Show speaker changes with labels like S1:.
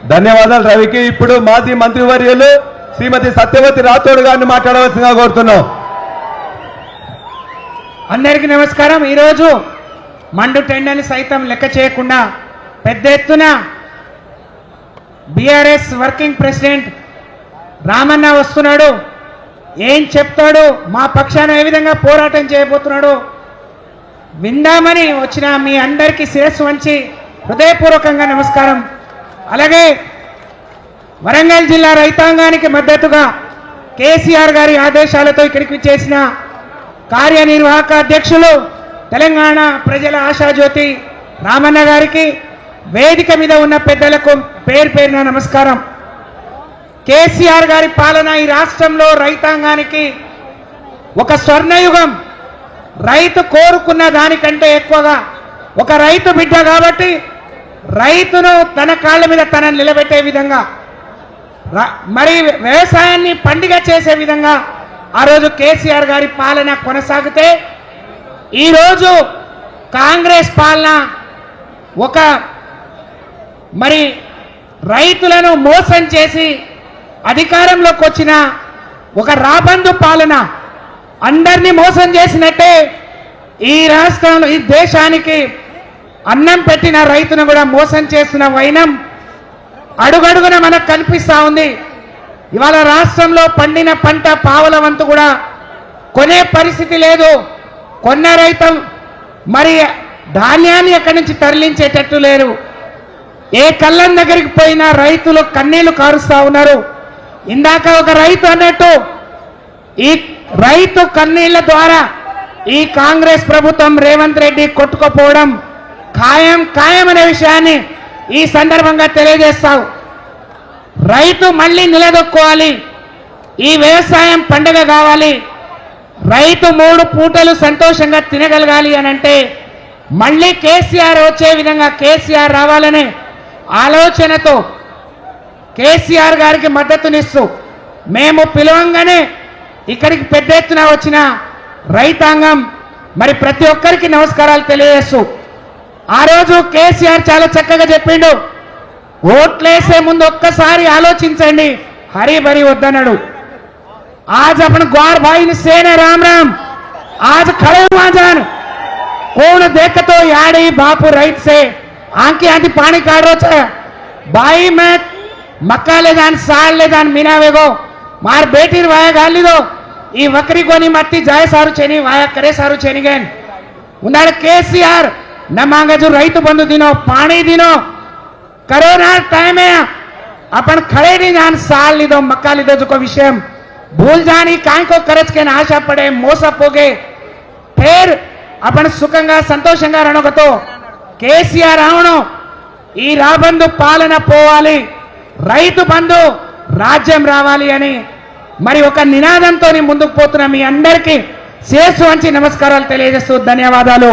S1: ధన్యవాదాలు రవికి. ఇప్పుడు మాజీ మంత్రివర్యులు శ్రీమతి సత్యవతి రాథోడ్ గారిని మాట్లాడవలసిందిగా కోరుతున్నాం.
S2: అందరికీ నమస్కారం. ఈరోజు మండు టెండని సైతం లెక్క చేయకుండా పెద్ద ఎత్తున బీఆర్ఎస్ వర్కింగ్ ప్రెసిడెంట్ రామన్న వస్తున్నాడు. ఏం చెప్తాడు, మా పక్షాన ఏ విధంగా పోరాటం చేయబోతున్నాడు విందామని వచ్చిన మీ అందరికీ శిరస్సు వంచి హృదయపూర్వకంగా నమస్కారం. అలాగే వరంగల్ జిల్లా రైతాంగానికి మద్దతుగా కేసీఆర్ గారి ఆదేశాలతో ఇక్కడికి చేసిన కార్యనిర్వాహక అధ్యక్షులు తెలంగాణ ప్రజల ఆశాజ్యోతి రామన్న గారికి, వేదిక మీద ఉన్న పెద్దలకు పేరు పేరున నమస్కారం. కేసీఆర్ గారి పాలన ఈ రాష్ట్రంలో రైతాంగానికి ఒక స్వర్ణయుగం. రైతు కోరుకున్న దానికంటే ఎక్కువగా ఒక రైతు బిడ్డ కాబట్టి రైతును తన కాళ్ళ మీద తన నిలబెట్టే విధంగా, మరి వ్యవసాయాన్ని పండుగ చేసే విధంగా ఆ రోజు కేసీఆర్ గారి పాలన కొనసాగితే, ఈరోజు కాంగ్రెస్ పాలన ఒక మరి రైతులను మోసం చేసి అధికారంలోకి వచ్చిన ఒక రాబందు పాలన, అందరినీ మోసం చేసినట్టే ఈ రాష్ట్రంలో ఈ దేశానికి అన్నం పెట్టిన రైతును కూడా మోసం చేస్తున్న వైనం అడుగడుగున మనకు కనిపిస్తూ ఉంది. ఇవాళ రాష్ట్రంలో పండిన పంట పావల వంతు కూడా కొనే పరిస్థితి లేదు. కొన్న రైతం మరి ధాన్యాన్ని ఎక్కడి నుంచి తరలించేటట్టు లేరు. ఏ కళ్ళం దగ్గరికి పోయినా రైతులు కన్నీళ్లు కారుస్తూ ఉన్నారు. ఇందాక ఒక రైతు అన్నట్టు ఈ రైతు కన్నీళ్ల ద్వారా ఈ కాంగ్రెస్ ప్రభుత్వం రేవంత్ రెడ్డి కొట్టుకుపోవడం ఖాయం అనే విషయాన్ని ఈ సందర్భంగా తెలియజేస్తావు. రైతు మళ్ళీ నిలదొక్కోవాలి, ఈ వ్యవసాయం పండుగ కావాలి, రైతు 3 పూటలు సంతోషంగా తినగలగాలి అని అంటే మళ్ళీ కేసీఆర్ వచ్చే విధంగా కేసీఆర్ రావాలనే ఆలోచనతో కేసీఆర్ గారికి మద్దతునిస్తూ మేము పిలవంగానే ఇక్కడికి పెద్ద ఎత్తున వచ్చిన రైతాంగం మరి ప్రతి ఒక్కరికి నమస్కారాలు తెలియజేస్తూ, ఆ రోజు కేసీఆర్ చాలా చక్కగా చెప్పిండు, ఓట్లేసే ముందు ఒక్కసారి ఆలోచించండి, హరి భరి వద్దన్నాడు. आज अपन ग्वार भाई ने सेने राम राम आज खड़े हुआ जान कौन देख तो याड़ी बापू राइट से आंकी आंटी पानी काट रो छे भाई मैं मक्का ले जान साल ले जान मीना वेगो मार बेटी वाया गाली दो ई वकरी कोनी मत्ती जाए सारू चेनी वाया करे सारू चेनी गन उन्नाडे केसीआर न मांगे जो रईतु बंधु दिनो पानी दिनो कोरोना टाइम है अपन खड़े नहीं जान साल लीधो मक्का लीधो जो को विषय भूल जानी काय को करज के आशा पड़े मोसपोगे फिर अपन सुखंगा संतोषंगा रणगतो केसीआर आवणो ఈ రాబందు పాలన పోవాలి రైతు బంధు రాజ్యం రావాలి అని మరి ఒక నినాదంతో ముందుకు పోతున్న మీ అందరికీ శిరస్సు వంచి నమస్కారాలు తెలియజేస్తూ ధన్యవాదాలు.